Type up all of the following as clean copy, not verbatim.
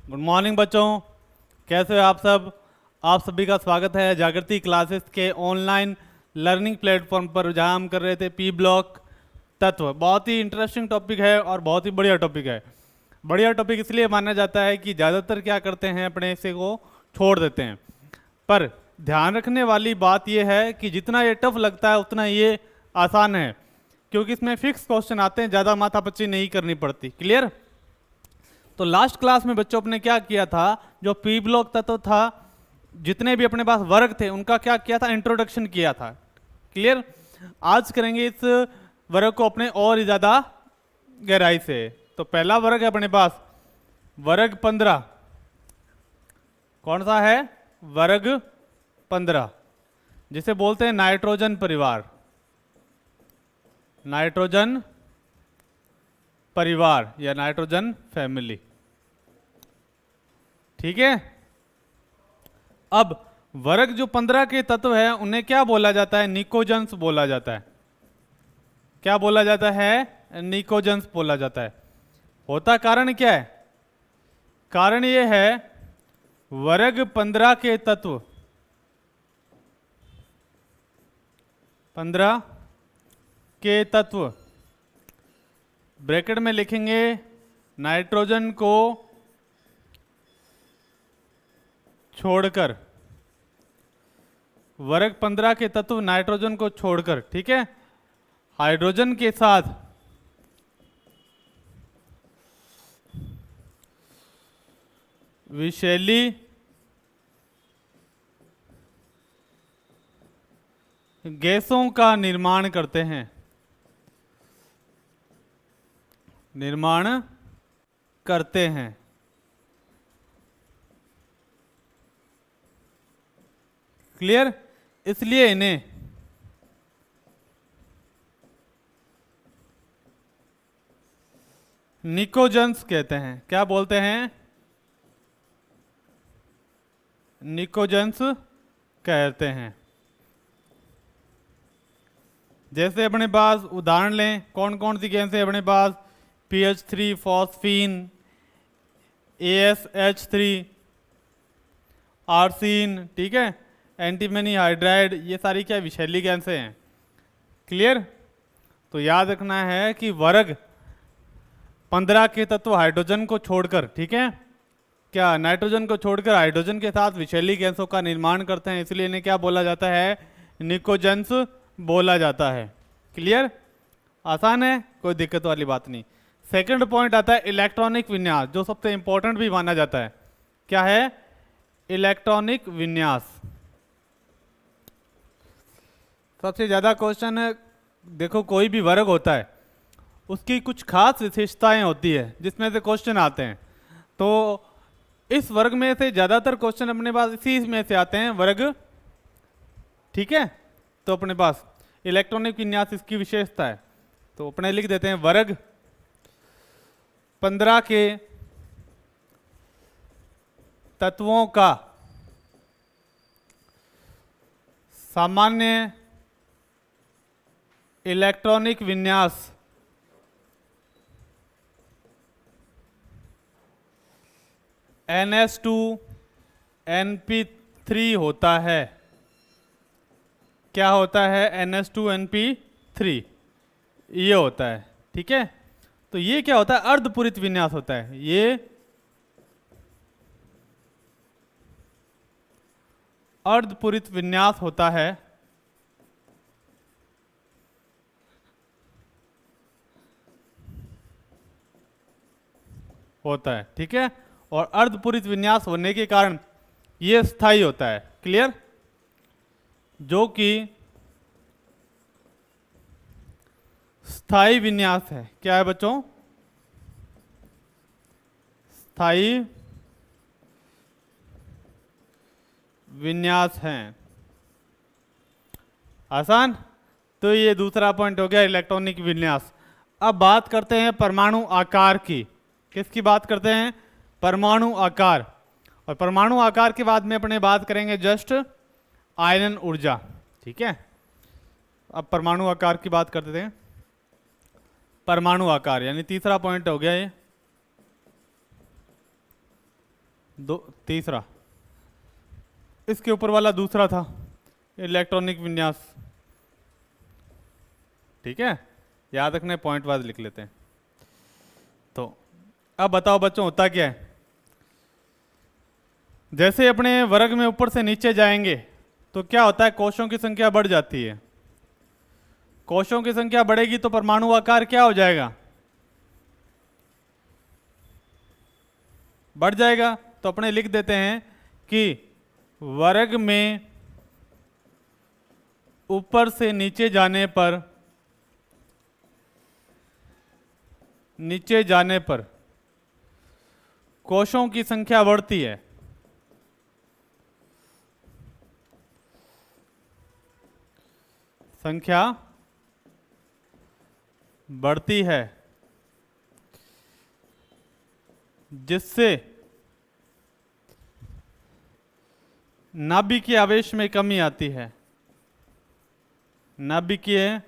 Good morning बच्चों, कैसे हो आप सब। आप सभी का स्वागत है जागृति क्लासेस के ऑनलाइन लर्निंग प्लेटफॉर्म पर, जहां हम कर रहे थे पी ब्लॉक तत्व। बहुत ही इंटरेस्टिंग टॉपिक है और बहुत ही बढ़िया टॉपिक है। बढ़िया टॉपिक इसलिए माना जाता है कि ज़्यादातर क्या करते हैं, अपने इसे को छोड़ देते हैं। पर ध्यान रखने वाली बात यह है कि जितना ये टफ लगता है उतना ये आसान है, क्योंकि इसमें फिक्स क्वेश्चन आते हैं, ज़्यादा माथापच्ची नहीं करनी पड़ती। क्लियर। तो लास्ट क्लास में बच्चों अपने क्या किया था, जो पी ब्लॉक तत्व था, जितने भी अपने पास वर्ग थे उनका क्या किया था, इंट्रोडक्शन किया था। क्लियर। आज करेंगे इस वर्ग को अपने और ज़्यादा गहराई से। तो पहला वर्ग है अपने पास वर्ग 15। कौन सा है? वर्ग 15, जिसे बोलते हैं नाइट्रोजन परिवार। नाइट्रोजन परिवार या नाइट्रोजन फैमिली। ठीक है। अब वर्ग जो 15 के तत्व है उन्हें क्या बोला जाता है? निकोजन्स बोला जाता है। क्या बोला जाता है? निकोजन्स बोला जाता है। होता कारण क्या है? कारण यह है, वर्ग 15 के तत्व 15 के तत्व ब्रैकेट में लिखेंगे नाइट्रोजन को छोड़कर। वर्ग 15 के तत्व नाइट्रोजन को छोड़कर, ठीक है, हाइड्रोजन के साथ विषैली गैसों का निर्माण करते हैं। निर्माण करते हैं। क्लियर। इसलिए इन्हें निकोजन्स कहते हैं। क्या बोलते हैं? निकोजन्स कहते हैं। जैसे अपने पास उदाहरण लें, कौन कौन सी गैसें अपने पास? PH3 फॉस्फीन, ASH3, आर्सीन, ठीक है, एंटीमनी हाइड्राइड, ये सारी क्या विषैली गैसें हैं। क्लियर। तो याद रखना है कि वर्ग 15 के तत्व हाइड्रोजन को छोड़कर, ठीक है, क्या नाइट्रोजन को छोड़कर हाइड्रोजन के साथ विषैली गैसों का निर्माण करते हैं, इसलिए इन्हें क्या बोला जाता है? निकोजन्स बोला जाता है। क्लियर। आसान है, कोई दिक्कत वाली बात नहीं। सेकंड पॉइंट आता है इलेक्ट्रॉनिक विन्यास, जो सबसे इंपॉर्टेंट भी माना जाता है। क्या है? इलेक्ट्रॉनिक विन्यास। सबसे ज्यादा क्वेश्चन है, देखो कोई भी वर्ग होता है उसकी कुछ खास विशेषताएं होती है जिसमें से क्वेश्चन आते हैं। तो इस वर्ग में से ज्यादातर क्वेश्चन अपने पास इसी में से आते हैं, वर्ग, ठीक है। तो अपने पास इलेक्ट्रॉनिक विन्यास इसकी विशेषता है। तो अपने लिख देते हैं वर्ग 15 के तत्वों का सामान्य इलेक्ट्रॉनिक विन्यास NH2NP3 होता है। क्या होता है? NH2NP3 ये होता है। ठीक है। तो ये क्या होता है? अर्धपूरित विन्यास होता है। ये अर्धपूरित विन्यास होता है। ठीक है। और अर्धपूरित विन्यास होने के कारण ये स्थायी होता है। क्लियर। जो कि स्थायी विन्यास है। क्या है बच्चों? स्थायी विन्यास है। आसान। तो ये दूसरा पॉइंट हो गया इलेक्ट्रॉनिक विन्यास। अब बात करते हैं परमाणु आकार की। किसकी बात करते हैं? परमाणु आकार। और परमाणु आकार के बाद में अपने बात करेंगे जस्ट आयनन ऊर्जा। ठीक है। अब परमाणु आकार की बात करते हैं। परमाणु आकार यानी तीसरा पॉइंट हो गया ये। दो, तीसरा, इसके ऊपर वाला दूसरा था इलेक्ट्रॉनिक विन्यास। ठीक है, याद रखने, पॉइंट वाइज लिख लेते हैं। तो अब बताओ बच्चों होता क्या है। जैसे अपने वर्ग में ऊपर से नीचे जाएंगे तो क्या होता है, कोशों की संख्या बढ़ जाती है। कोशों की संख्या बढ़ेगी तो परमाणु आकार क्या हो जाएगा, बढ़ जाएगा। तो अपने लिख देते हैं कि वर्ग में ऊपर से नीचे जाने पर कोशों की संख्या बढ़ती है। संख्या बढ़ती है जिससे नाभिकीय आवेश में कमी आती है। नाभिकीय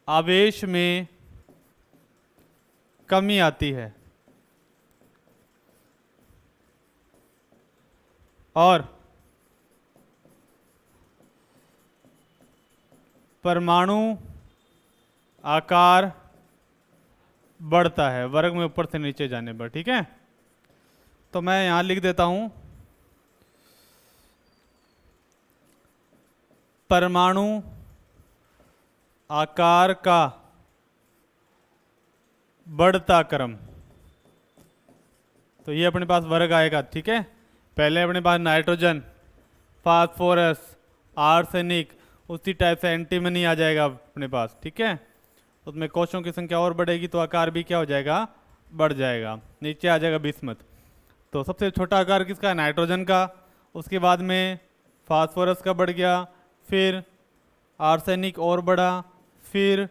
आवेश में कमी आती है और परमाणु आकार बढ़ता है वर्ग में ऊपर से नीचे जाने पर। ठीक है, तो मैं यहां लिख देता हूं, परमाणु आकार का बढ़ता क्रम। तो ये अपने पास वर्ग आएगा। ठीक है, पहले अपने पास नाइट्रोजन, फास्फोरस, आर्सेनिक, उसी टाइप से एंटीमनी आ जाएगा अपने पास। ठीक है, उसमें कोशों की संख्या और बढ़ेगी तो आकार भी क्या हो जाएगा, बढ़ जाएगा। नीचे आ जाएगा बिस्मथ। तो सबसे छोटा आकार किसका, नाइट्रोजन का, उसके बाद में फास्फोरस का बढ़ गया, फिर आर्सेनिक और बढ़ा, फिर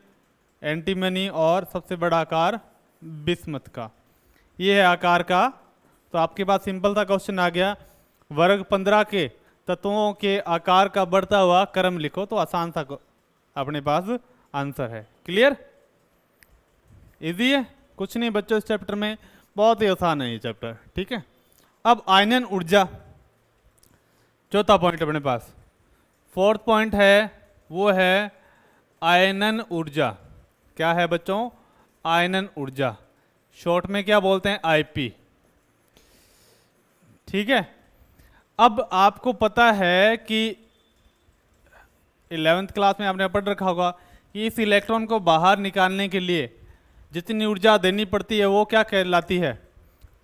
एंटीमनी और सबसे बड़ा आकार बिस्मथ का। ये है आकार का। तो आपके पास सिंपल सा क्वेश्चन आ गया, वर्ग 15 के तत्वों के आकार का बढ़ता हुआ क्रम लिखो। तो आसान सा अपने पास आंसर है। क्लियर, इजी है, कुछ नहीं बच्चों, इस चैप्टर में बहुत ही आसान है ये चैप्टर। ठीक है, अब आयनन ऊर्जा, चौथा पॉइंट अपने पास। फोर्थ पॉइंट है वो है आयनन ऊर्जा। क्या है बच्चों, आयनन ऊर्जा, शॉर्ट में क्या बोलते हैं, आईपी। ठीक है, अब आपको पता है कि 11th क्लास में आपने पढ़ रखा होगा कि इस इलेक्ट्रॉन को बाहर निकालने के लिए जितनी ऊर्जा देनी पड़ती है वो क्या कहलाती है,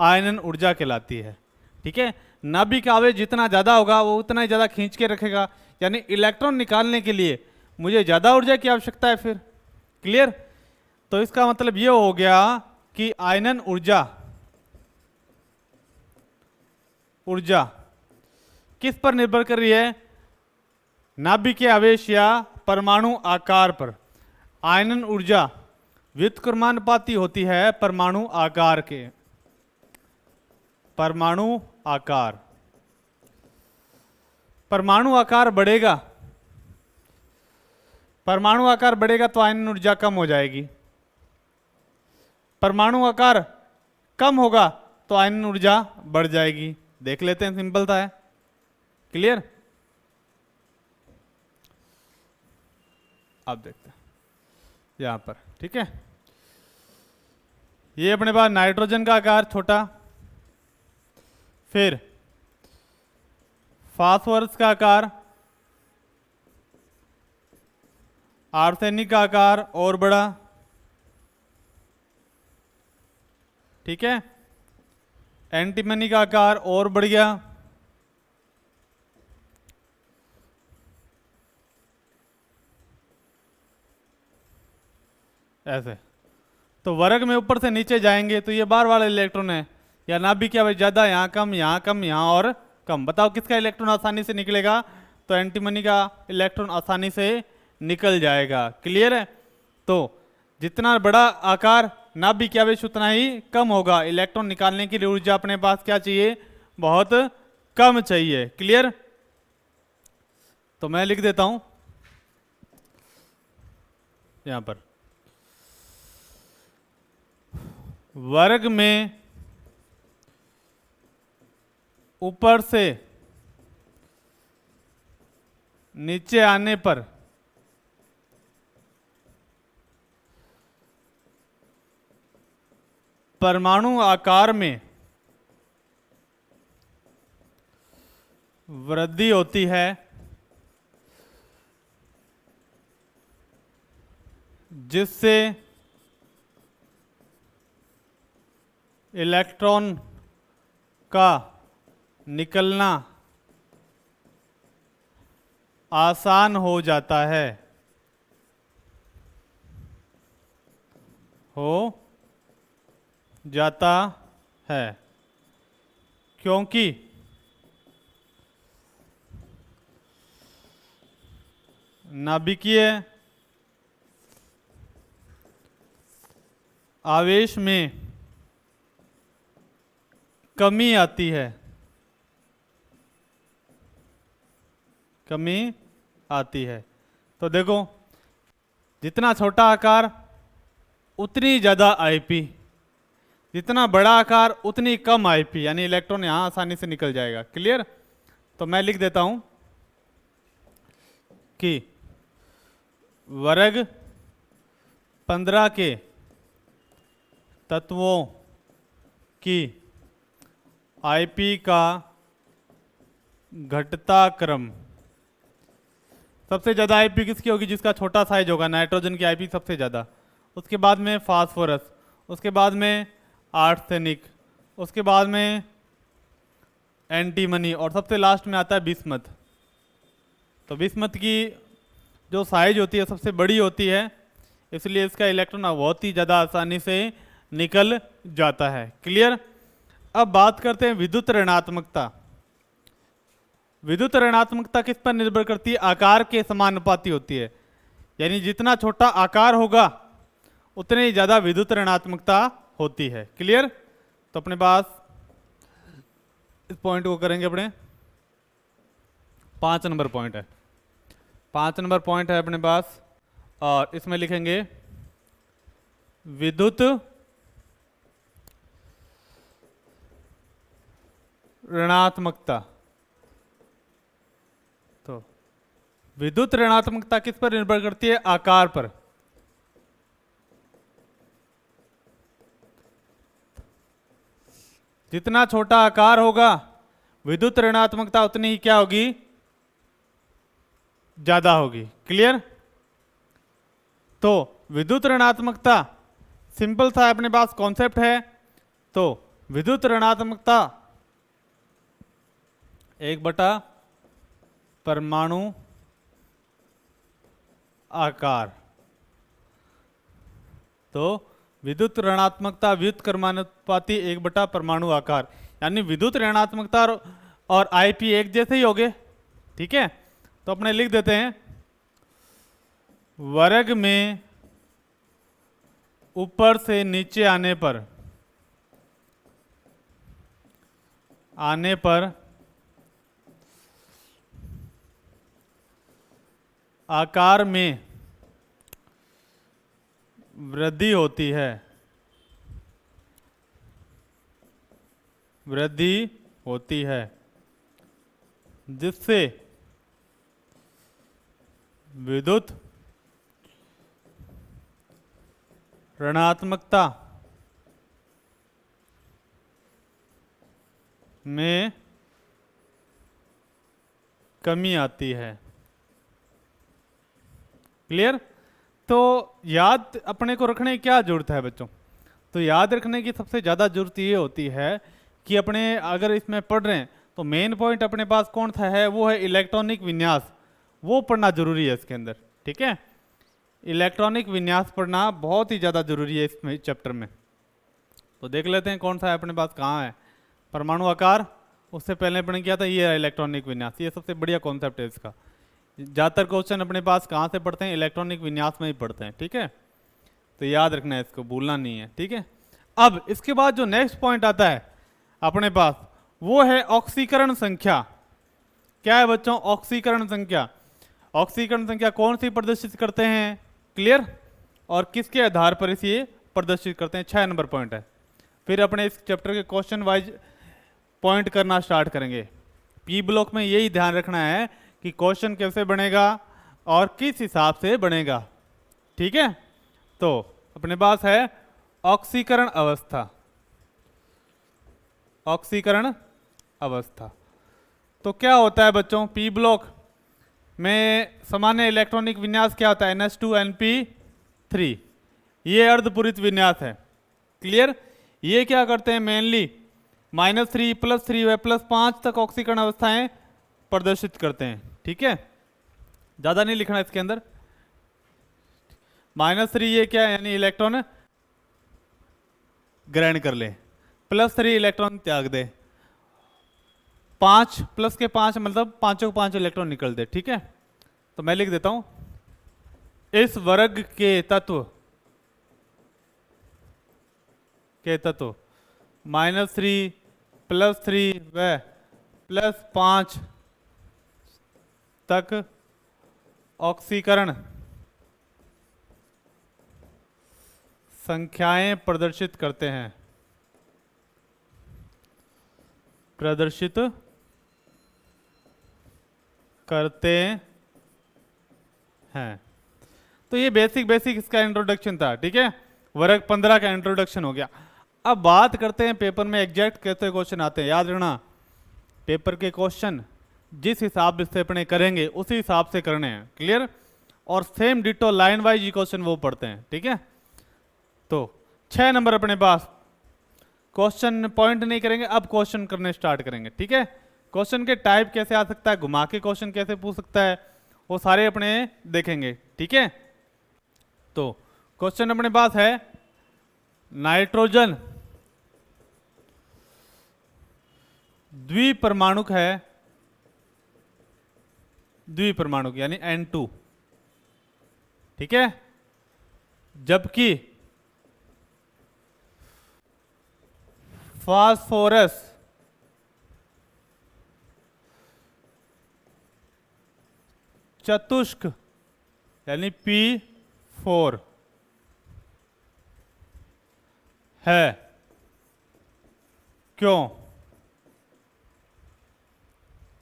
आयनन ऊर्जा कहलाती है। ठीक है, नाभिक आवेश जितना ज़्यादा होगा वो उतना ही ज़्यादा खींच के रखेगा, यानी इलेक्ट्रॉन निकालने के लिए मुझे ज़्यादा ऊर्जा की आवश्यकता है फिर। क्लियर, तो इसका मतलब ये हो गया कि आयनन ऊर्जा किस पर निर्भर कर रही है, नाभिकीय आवेश या परमाणु आकार पर। आयनन ऊर्जा व्युत्क्रमानुपाती होती है परमाणु आकार के। परमाणु आकार, परमाणु आकार बढ़ेगा, परमाणु आकार बढ़ेगा तो आयनन ऊर्जा कम हो जाएगी। परमाणु आकार कम होगा तो आयनन ऊर्जा बढ़ जाएगी। देख लेते हैं, सिंपल था है। क्लियर, अब देखते हैं यहां पर। ठीक है, ये अपने पास नाइट्रोजन का आकार छोटा, फिर फास्फोरस का आकार, आर्सेनिक का आकार और बड़ा। ठीक है, एंटीमनी का आकार और बढ़ गया। ऐसे तो वर्ग में ऊपर से नीचे जाएंगे तो ये बार वाला इलेक्ट्रॉन है, या नाभिकीय आवेश ज्यादा, यहाँ कम, यहाँ कम, यहाँ और कम। बताओ किसका इलेक्ट्रॉन आसानी से निकलेगा, तो एंटीमनी का इलेक्ट्रॉन आसानी से निकल जाएगा। क्लियर है, तो जितना बड़ा आकार नाभिकीय आवेश उतना ही कम होगा। इलेक्ट्रॉन निकालने के लिए ऊर्जा अपने पास क्या चाहिए, बहुत कम चाहिए। क्लियर, तो मैं लिख देता हूं यहां पर, वर्ग में ऊपर से नीचे आने पर परमाणु आकार में वृद्धि होती है, जिससे इलेक्ट्रॉन का निकलना आसान हो जाता है। क्योंकि नाभिकीय आवेश में कमी आती है, तो देखो जितना छोटा आकार उतनी ज़्यादा आईपी, जितना बड़ा आकार उतनी कम आईपी, यानी इलेक्ट्रॉन यहाँ आसानी से निकल जाएगा। क्लियर? तो मैं लिख देता हूं कि वर्ग 15 के तत्वों की आईपी का घटता क्रम, सबसे ज़्यादा आईपी किसकी होगी? जिसका छोटा साइज होगा। नाइट्रोजन की आईपी सबसे ज़्यादा, उसके बाद में फास्फोरस, उसके बाद में आर्सेनिक, उसके बाद में एंटीमनी, और सबसे लास्ट में आता है बिस्मथ। तो बिस्मथ की जो साइज होती है सबसे बड़ी होती है, इसलिए इसका इलेक्ट्रॉन बहुत ही ज़्यादा आसानी से निकल जाता है। क्लियर? अब बात करते हैं विद्युत ऋणात्मकता। विद्युत ऋणात्मकता किस पर निर्भर करती है? आकार के समानुपाती होती है, यानी जितना छोटा आकार होगा उतनी ही ज़्यादा विद्युत ऋणात्मकता होती है। क्लियर? तो अपने पास इस पॉइंट को करेंगे अपने 5 नंबर पॉइंट है, 5 नंबर पॉइंट है अपने पास, और इसमें लिखेंगे विद्युत ऋणात्मकता। तो विद्युत ऋणात्मकता किस पर निर्भर करती है? आकार पर। जितना छोटा आकार होगा विद्युत ऋणात्मकता उतनी ही क्या होगी? ज्यादा होगी। क्लियर? तो विद्युत ऋणात्मकता सिंपल सा अपने पास कॉन्सेप्ट है। तो विद्युत ऋणात्मकता 1/, परमाणु आकार। तो विद्युत ऋणात्मकता व्युत क्रमानुपाती 1/, परमाणु आकार, यानी विद्युत ऋणात्मकता और आईपी एक जैसे ही होंगे। ठीक है? तो अपने लिख देते हैं वर्ग में ऊपर से नीचे आने पर आकार में वृद्धि होती है, जिससे विद्युत ऋणात्मकता में कमी आती है। क्लियर? तो याद अपने को रखने की क्या जरूरत है बच्चों? तो याद रखने की सबसे ज़्यादा जरूरत ये होती है कि अपने अगर इसमें पढ़ रहे हैं तो मेन पॉइंट अपने पास कौन सा है? वो है इलेक्ट्रॉनिक विन्यास, वो पढ़ना जरूरी है इसके अंदर। ठीक है? इलेक्ट्रॉनिक विन्यास पढ़ना बहुत ही ज़्यादा जरूरी है इसमें चैप्टर में। तो देख लेते हैं कौन सा है अपने पास, कहाँ है? परमाणु आकार, उससे पहले अपने किया था ये है इलेक्ट्रॉनिक विन्यास। ये सबसे बढ़िया कॉन्सेप्ट है इसका। ज़्यादातर क्वेश्चन अपने पास कहाँ से पढ़ते हैं? इलेक्ट्रॉनिक विन्यास में ही पढ़ते हैं। ठीक है? तो याद रखना है, इसको भूलना नहीं है। ठीक है? अब इसके बाद जो नेक्स्ट पॉइंट आता है अपने पास वो है ऑक्सीकरण संख्या। क्या है बच्चों? ऑक्सीकरण संख्या। ऑक्सीकरण संख्या कौन सी प्रदर्शित करते हैं? क्लियर? और किसके आधार पर इसे प्रदर्शित करते हैं? 6 नंबर पॉइंट है। फिर अपने इस चैप्टर के क्वेश्चन वाइज पॉइंट करना स्टार्ट करेंगे। पी ब्लॉक में यही ध्यान रखना है कि क्वेश्चन कैसे बनेगा और किस हिसाब से बनेगा। ठीक है, तो अपने पास है ऑक्सीकरण अवस्था। ऑक्सीकरण अवस्था तो क्या होता है बच्चों, पी ब्लॉक में सामान्य इलेक्ट्रॉनिक विन्यास क्या होता है, NH2NP3, ये अर्धपूरित विन्यास है। क्लियर, ये क्या करते हैं मेनली -3 +3 व +5 तक ऑक्सीकरण अवस्थाएं प्रदर्शित करते हैं। ठीक है, ज्यादा नहीं लिखना इसके अंदर। -3 ये क्या है, यानी इलेक्ट्रॉन ग्रहण कर ले, +3 इलेक्ट्रॉन त्याग दे, 5 प्लस के 5 मतलब 5 5 इलेक्ट्रॉन निकल दे। ठीक है, तो मैं लिख देता हूं, इस वर्ग के तत्व -3 +3 व +5 तक ऑक्सीकरण संख्याएं प्रदर्शित करते हैं, प्रदर्शित करते हैं। तो ये बेसिक इसका इंट्रोडक्शन था। ठीक है, वर्ग 15 का इंट्रोडक्शन हो गया। अब बात करते हैं पेपर में एग्जैक्ट कैसे क्वेश्चन आते हैं। याद रखना, पेपर के क्वेश्चन जिस हिसाब से अपने करेंगे उसी हिसाब से करने हैं। क्लियर, और same ditto line wise question वो पढ़ते हैं। ठीक है, तो 6 नंबर अपने पास क्वेश्चन पॉइंट नहीं करेंगे, अब क्वेश्चन करने स्टार्ट करेंगे। ठीक है, क्वेश्चन के टाइप कैसे आ सकता है, घुमा के क्वेश्चन कैसे पूछ सकता है, वो सारे अपने देखेंगे। ठीक है, तो क्वेश्चन अपने पास है नाइट्रोजन द्विपरमाणुक है, द्विपरमाणुक यानी N2। ठीक है, जबकि फास्फोरस चतुष्क यानी P4 है। क्यों?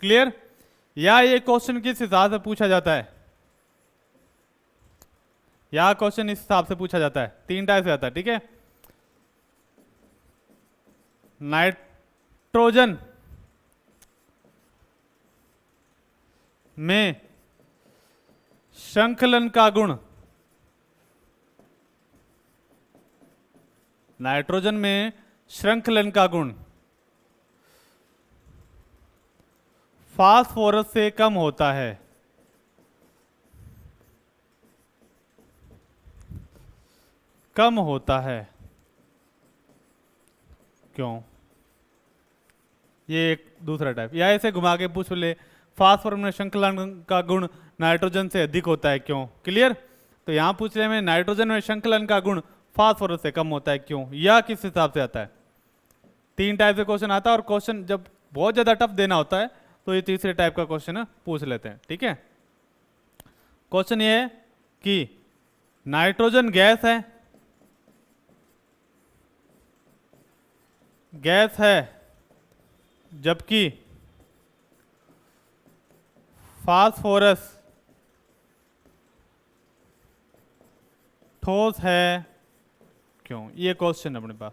क्लियर, या ये क्वेश्चन किस हिसाब से पूछा जाता है, या क्वेश्चन इस हिसाब से पूछा जाता है, 3 टाइप से आता है। ठीक है, नाइट्रोजन में श्रृंखलन का गुण, नाइट्रोजन में श्रृंखलन का गुण फास्फोरस से कम होता है। कम होता है क्यों? ये एक दूसरा टाइप, या ऐसे घुमा के पूछ ले, फास्फोरस में श्रृंखलन का गुण नाइट्रोजन से अधिक होता है क्यों? क्लियर, तो यहां पूछ रहे हैं नाइट्रोजन में श्रृंखलन का गुण फास्फोरस से कम होता है क्यों, या किस हिसाब से आता है। 3 टाइप से क्वेश्चन आता है, और क्वेश्चन जब बहुत ज्यादा टफ देना होता है तो ये तीसरे टाइप का क्वेश्चन पूछ लेते हैं। ठीक है, क्वेश्चन ये है कि नाइट्रोजन गैस है, गैस है जबकि फास्फोरस ठोस है क्यों? ये क्वेश्चन अपने पास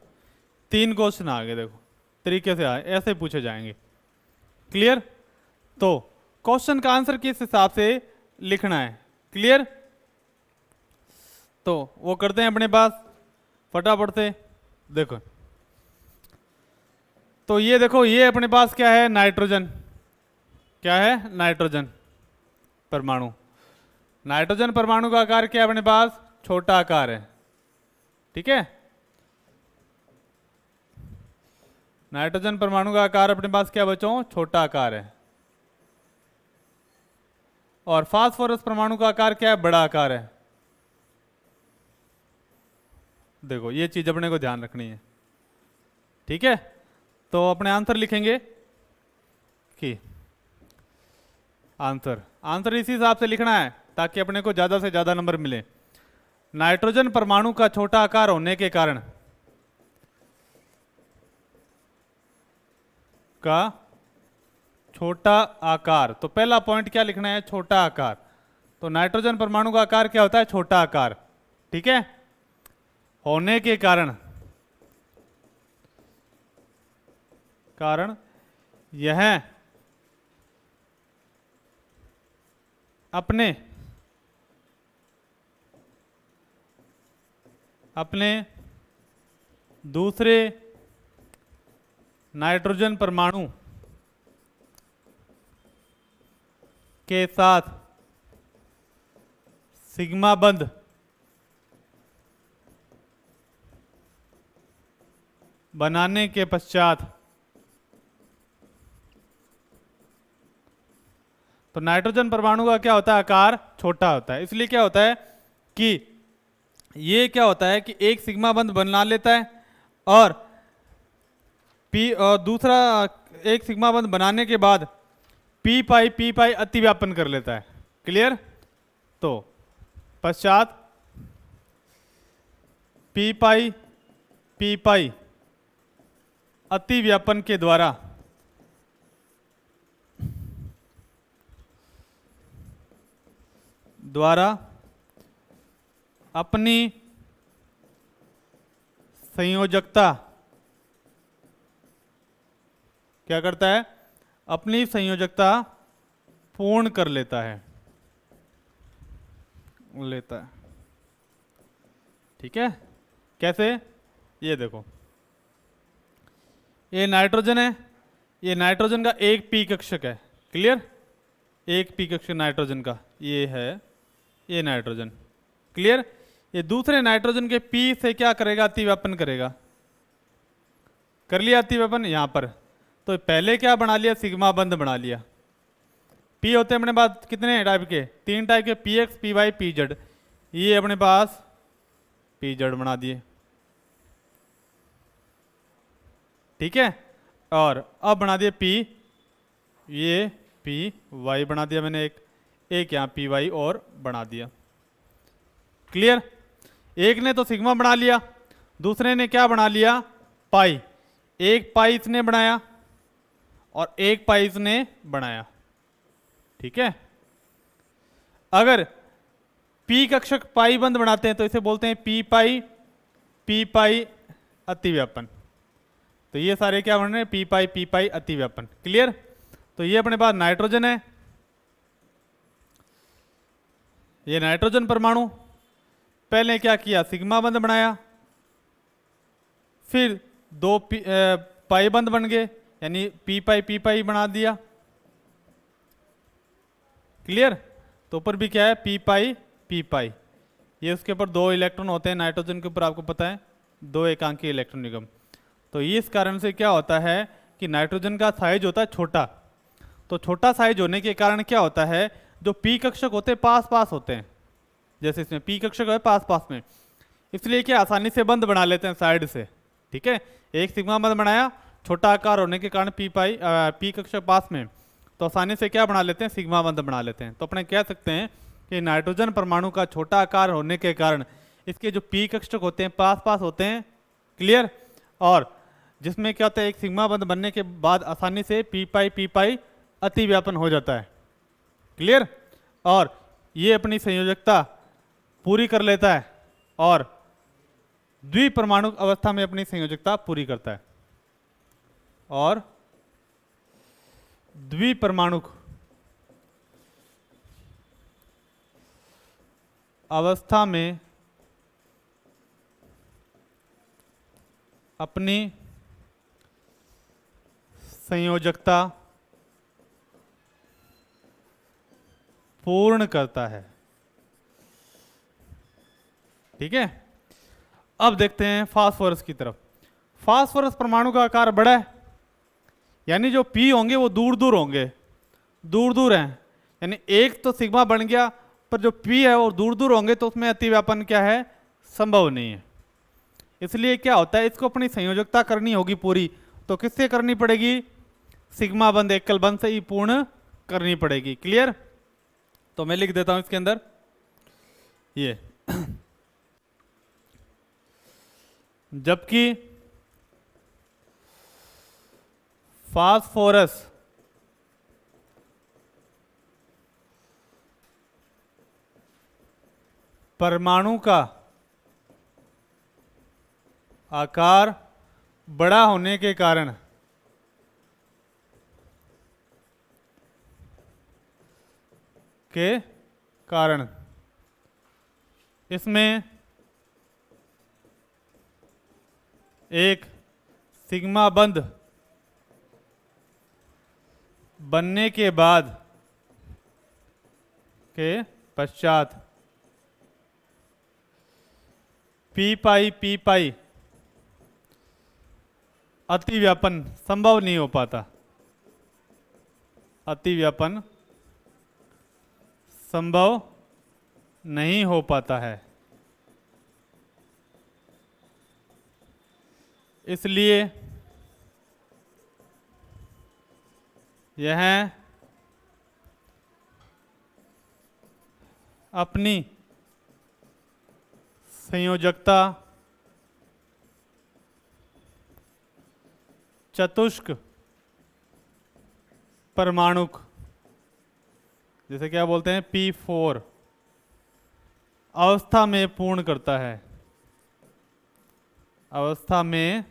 3 क्वेश्चन आ गए, देखो तरीके से आए, ऐसे पूछे जाएंगे। क्लियर, तो क्वेश्चन का आंसर किस हिसाब से लिखना है। क्लियर, तो वो करते हैं अपने पास फटाफट से। देखो, तो ये देखो, ये अपने पास क्या है, नाइट्रोजन। क्या है? नाइट्रोजन परमाणु। नाइट्रोजन परमाणु का आकार क्या है अपने पास? छोटा आकार है। ठीक है, नाइट्रोजन परमाणु का आकार अपने पास क्या बच्चों? छोटा आकार है। और फास्फोरस परमाणु का आकार क्या है? बड़ा आकार है। देखो, ये चीज अपने को ध्यान रखनी है। ठीक है, तो अपने आंसर लिखेंगे कि आंसर इसी हिसाब से लिखना है ताकि अपने को ज्यादा से ज्यादा नंबर मिले। नाइट्रोजन परमाणु का छोटा आकार होने के कारण का छोटा आकार। तो पहला पॉइंट क्या लिखना है, छोटा आकार। तो नाइट्रोजन परमाणु का आकार क्या होता है, छोटा आकार। ठीक है, होने के कारण यह अपने दूसरे नाइट्रोजन परमाणु के साथ सिग्मा बंध बनाने के पश्चात, तो नाइट्रोजन परमाणु का क्या होता है, आकार छोटा होता है। इसलिए क्या होता है कि ये क्या होता है कि एक सिग्मा बंध बना लेता है और दूसरा एक सिग्मा बंध बनाने के बाद पी पाई अतिव्यापन कर लेता है। क्लियर। तो पश्चात पी पाई अतिव्यापन के द्वारा अपनी संयोजकता क्या करता है, अपनी संयोजकता पूर्ण कर लेता है। ठीक है, कैसे, ये देखो, ये नाइट्रोजन है, ये नाइट्रोजन का एक पी कक्षक है। क्लियर, एक पी कक्षक नाइट्रोजन का ये है, ये नाइट्रोजन। क्लियर। ये दूसरे नाइट्रोजन के पी से क्या करेगा, अतिव्यापन करेगा। कर लिया अतिव्यापन यहां पर। तो पहले क्या बना लिया, सिग्मा बंध बना लिया। पी होते हैं अपने पास कितने टाइप के, 3 टाइप के, P X, P Y, P Z. ये अपने पास पी जेड बना दिए। ठीक है, और अब बना दिए पी, ये पी वाई बना दिया मैंने, एक यहाँ पी वाई और बना दिया। क्लियर। एक ने तो सिग्मा बना लिया, दूसरे ने क्या बना लिया, पाई। एक पाई इसने बनाया और एक पाई इसने बनाया। ठीक है, अगर पी कक्षक पाई बंध बनाते हैं तो इसे बोलते हैं पी पाई अतिव्यापन। तो ये सारे क्या बन रहे हैं, पी पाई अतिव्यापन। क्लियर। तो ये अपने पास नाइट्रोजन है, ये नाइट्रोजन परमाणु पहले क्या किया, सिग्मा बंध बनाया, फिर 2 पाई बंध बन गए, यानी पी पाई बना दिया। क्लियर। तो ऊपर भी क्या है, पी पाई। ये उसके ऊपर 2 इलेक्ट्रॉन होते हैं, नाइट्रोजन के ऊपर आपको पता है 2 एकांकी इलेक्ट्रॉन निगम। तो इस कारण से क्या होता है कि नाइट्रोजन का साइज होता है छोटा। तो छोटा साइज होने के कारण क्या होता है, जो पी कक्षक होते हैं पास होते हैं, जैसे इसमें पी कक्षक है पास में, इसलिए क्या आसानी से बंध बना लेते हैं साइड से। ठीक है, एक सिग्मा बंध बनाया, छोटा आकार होने के कारण पी कक्षक पास में, तो आसानी से क्या बना लेते हैं, सिग्मा बंध बना लेते हैं। तो अपने कह सकते हैं कि नाइट्रोजन परमाणु का छोटा आकार होने के कारण इसके जो पी कक्षक होते हैं पास होते हैं। क्लियर। और जिसमें क्या होता है, एक सिग्मा बंध बनने के बाद आसानी से पी पाई अतिव्यापन हो जाता है। क्लियर। और ये अपनी संयोजकता पूरी कर लेता है और द्विपरमाणु अवस्था में अपनी संयोजकता पूरी करता है, और द्विपरमाणु अवस्था में अपनी संयोजकता पूर्ण करता है। ठीक है, अब देखते हैं फास्फोरस की तरफ। फास्फोरस परमाणु का आकार बड़ा है, यानी जो पी होंगे वो दूर होंगे, दूर हैं, यानी एक तो सिग्मा बन गया, पर जो पी है वो दूर होंगे, तो उसमें अतिव्यापन क्या है, संभव नहीं है। इसलिए क्या होता है, इसको अपनी संयोजकता करनी होगी पूरी, तो किससे करनी पड़ेगी, सिग्मा बंध एकल बंध से ही पूर्ण करनी पड़ेगी। क्लियर। तो मैं लिख देता हूं इसके अंदर ये जबकि फास्फोरस परमाणु का आकार बड़ा होने के कारण इसमें एक सिग्मा बंध बनने के बाद के पश्चात पी पाई अतिव्यापन संभव नहीं हो पाता, अतिव्यापन संभव नहीं हो पाता है। इसलिए यह अपनी संयोजकता चतुष्क परमाणुक, जैसे क्या बोलते हैं P4 अवस्था में पूर्ण करता है, अवस्था में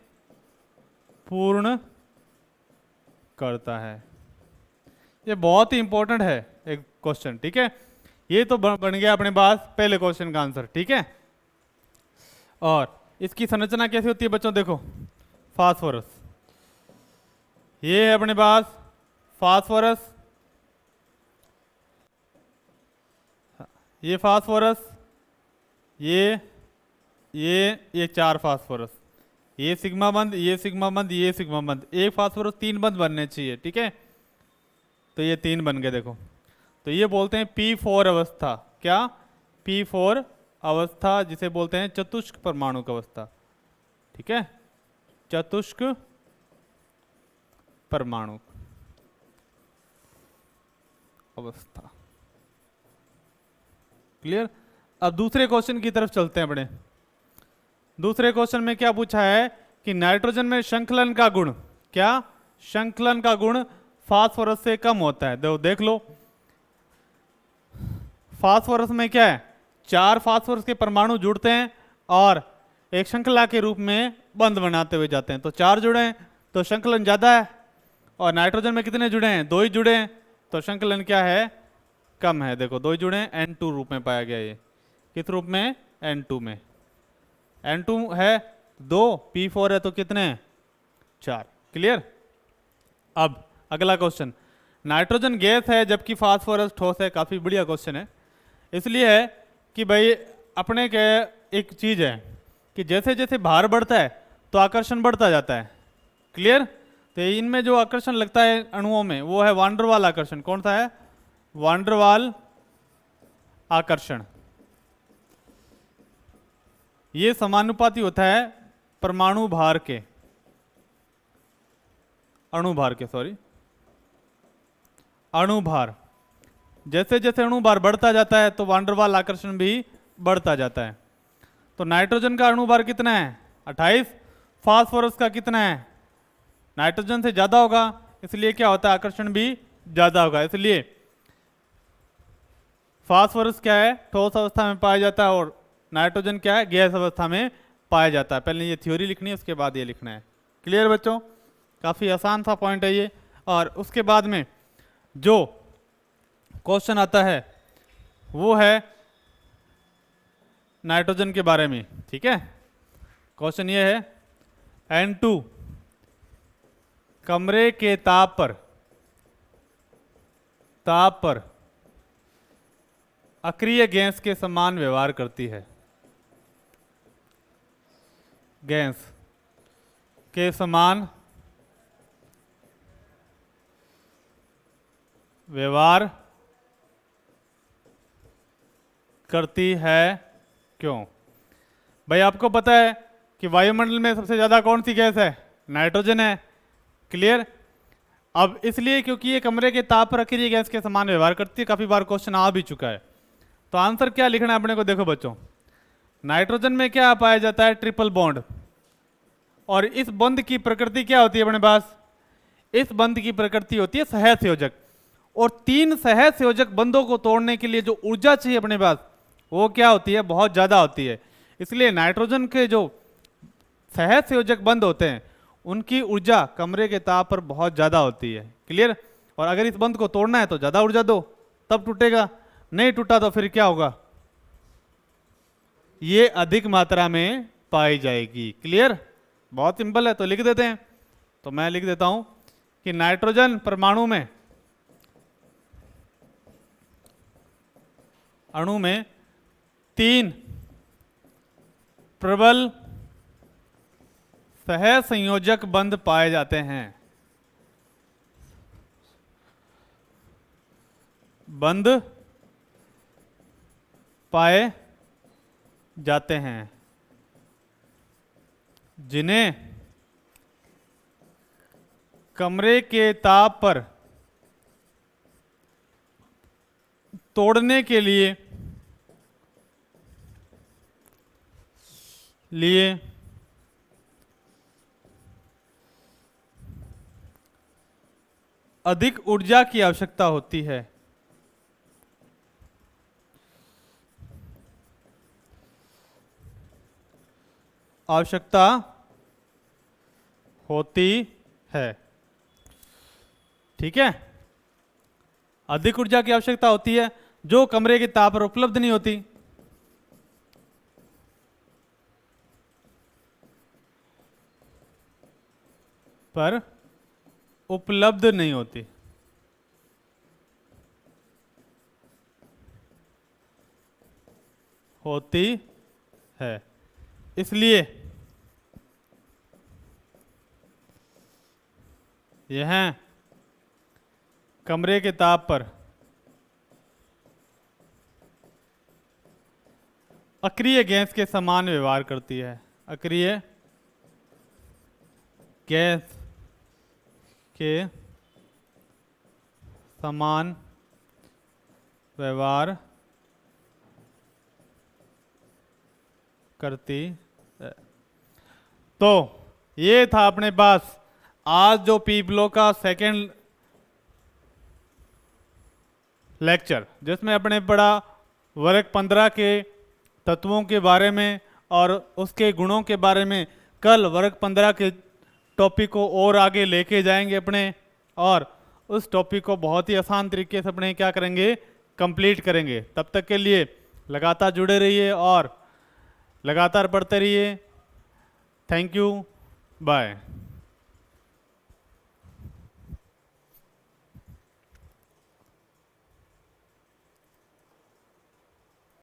पूर्ण करता है। ये बहुत ही इंपॉर्टेंट है एक क्वेश्चन, ठीक है। ये तो बन गया अपने पास पहले क्वेश्चन का आंसर, ठीक है। और इसकी संरचना कैसी होती है बच्चों, देखो फास्फोरस, ये है अपने पास फास्फोरस, ये फास्फोरस, ये चार फास्फोरस, ये सिग्मा बंध, ये सिग्मा बंध, ये सिग्मा बंध, एक फास्फोरस तीन बंध बनने चाहिए, ठीक है। तो ये तीन बन गए देखो। तो ये बोलते हैं P4 अवस्था, क्या P4 अवस्था, जिसे बोलते हैं चतुष्क परमाणुक अवस्था, ठीक है, चतुष्क परमाणुक अवस्था। क्लियर। अब दूसरे क्वेश्चन की तरफ चलते हैं अपने। दूसरे क्वेश्चन में क्या पूछा है कि नाइट्रोजन में श्रृंखलन का गुण, क्या श्रृंखलन का गुण फास्फोरस से कम होता है। देख लो फास्फोरस में क्या है, चार फास्फोरस के परमाणु जुड़ते हैं और एक श्रृंखला के रूप में बंध बनाते हुए जाते हैं। तो चार जुड़े हैं तो श्रृंखलन ज्यादा है, और नाइट्रोजन में कितने जुड़े हैं, दो ही जुड़े हैं, तो श्रृंखलन क्या है, कम है। देखो दो ही जुड़े हैं, N2 रूप में पाया गया। ये किस रूप में, N2 में। N2 है दो, P4 है तो कितने हैं, चार। क्लियर। अब अगला क्वेश्चन, नाइट्रोजन गैस है जबकि फास्फोरस ठोस है। काफी बढ़िया क्वेश्चन है, इसलिए है कि भाई अपने के एक चीज है कि जैसे जैसे भार बढ़ता है तो आकर्षण बढ़ता जाता है। क्लियर। तो इनमें जो आकर्षण लगता है अणुओं में वो है वांडरवाल आकर्षण। कौन सा है, वांडरवाल आकर्षण। ये समानुपाती होता है परमाणु भार के, अणु भार के, सॉरी अणु भार। जैसे जैसे अणु भार बढ़ता जाता है तो वांडरवाल आकर्षण भी बढ़ता जाता है। तो नाइट्रोजन का अणु भार कितना है, 28। फास्फोरस का कितना है, नाइट्रोजन से ज्यादा होगा, इसलिए क्या होता है, आकर्षण भी ज्यादा होगा। इसलिए फास्फोरस क्या है, ठोस अवस्था में पाया जाता है, और नाइट्रोजन क्या है, गैस अवस्था में पाया जाता है। पहले ये थ्योरी लिखनी है, उसके बाद ये लिखना है। क्लियर बच्चों, काफी आसान सा पॉइंट है ये। और उसके बाद में जो क्वेश्चन आता है वो है नाइट्रोजन के बारे में, ठीक है। क्वेश्चन ये है, N2 कमरे के ताप पर अक्रिय गैस के समान व्यवहार करती है, गैस के समान व्यवहार करती है, क्यों। भाई आपको पता है कि वायुमंडल में सबसे ज्यादा कौन सी गैस है, नाइट्रोजन है। क्लियर। अब इसलिए क्योंकि ये कमरे के ताप पर अक्रिय गैस के समान व्यवहार करती है। काफी बार क्वेश्चन आ भी चुका है। तो आंसर क्या लिखना है अपने को, देखो बच्चों, नाइट्रोजन में क्या पाया जाता है, ट्रिपल बॉन्ड। और इस बॉन्ड की प्रकृति क्या होती है अपने पास, इस बंध की प्रकृति होती है सहसंयोजक, और 3 सहसंयोजक बंधों को तोड़ने के लिए जो ऊर्जा चाहिए अपने पास वो क्या होती है, बहुत ज़्यादा होती है। इसलिए नाइट्रोजन के जो सहसंयोजक बंध होते हैं उनकी ऊर्जा कमरे के ताप पर बहुत ज़्यादा होती है। क्लियर? और अगर इस बंध को तोड़ना है तो ज़्यादा ऊर्जा दो तब टूटेगा, नहीं टूटा तो फिर क्या होगा, ये अधिक मात्रा में पाई जाएगी। क्लियर? बहुत सिंपल है, तो लिख देते हैं। तो मैं लिख देता हूं कि नाइट्रोजन परमाणु में अणु में 3 प्रबल सहसंयोजक बंध पाए जाते हैं। बंध पाए जाते हैं जिन्हें कमरे के ताप पर तोड़ने के लिए अधिक ऊर्जा की आवश्यकता होती है। ठीक है, अधिक ऊर्जा की आवश्यकता होती है जो कमरे के ताप पर उपलब्ध नहीं होती। होती है। इसलिए यह कमरे के ताप पर अक्रिय गैस के समान व्यवहार करती है। अक्रिय गैस के समान व्यवहार करती है। तो ये था अपने पास आज जो पी ब्लॉक का सेकंड लेक्चर, जिसमें अपने पढ़ा वर्ग 15 के तत्वों के बारे में और उसके गुणों के बारे में। कल वर्ग 15 के टॉपिक को और आगे लेके जाएंगे अपने, और उस टॉपिक को बहुत ही आसान तरीके से अपने क्या करेंगे, कंप्लीट करेंगे। तब तक के लिए लगातार जुड़े रहिए और लगातार पढ़ते रहिए। Thank you, bye.